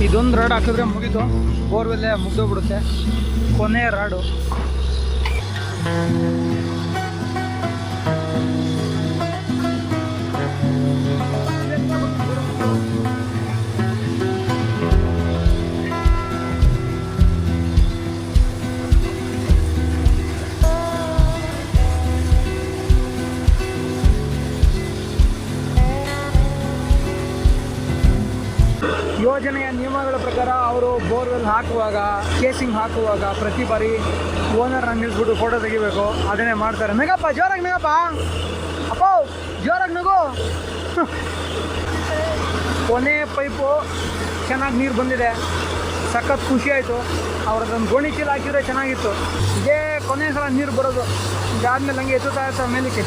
ಇದೊಂದು ರಾಡ್ ಹಾಕಿದ್ರೆ ಮುಗೀತು, ಬೋರ್ವೆಲ್ಲೇ ಮುಗ್ದೋಗ್ಬಿಡುತ್ತೆ. ಕೊನೆ ರಾಡು. ಯೋಜನೆಯ ನಿಯಮಗಳ ಪ್ರಕಾರ ಅವರು ಬೋರ್ವೆಲ್ ಹಾಕುವಾಗ, ಕೇಸಿಂಗ್ ಹಾಕುವಾಗ ಪ್ರತಿ ಬಾರಿ ಓನರ್ನ ನಿಲ್ಲಿಸ್ಬಿಟ್ಟು ಫೋಟೋ ತೆಗಿಬೇಕು. ಅದನ್ನೇ ಮಾಡ್ತಾರೆ. ನಗಪ್ಪ, ಜೋರಾಗಿ ನಗಪ್ಪ, ಅಪ್ಪ ಜೋರಾಗಿ ನಗು. ಕೊನೆ ಪೈಪು ಚೆನ್ನಾಗಿ ನೀರು ಬಂದಿದೆ, ಸಖತ್ ಖುಷಿ ಆಯಿತು. ಅವ್ರದ್ದೊಂದು ಗೋಣಿ ಚೀಲ ಹಾಕಿದ್ರೆ ಚೆನ್ನಾಗಿತ್ತು. ಇದೇ ಕೊನೆ ಸಲ ನೀರು ಬರೋದು. ಇದಾದ್ಮೇಲೆ ಹಂಗೆ ಎತ್ತುತ್ತಾ ಇರ್ತಾರೆ ಮೇಲಕ್ಕೆ.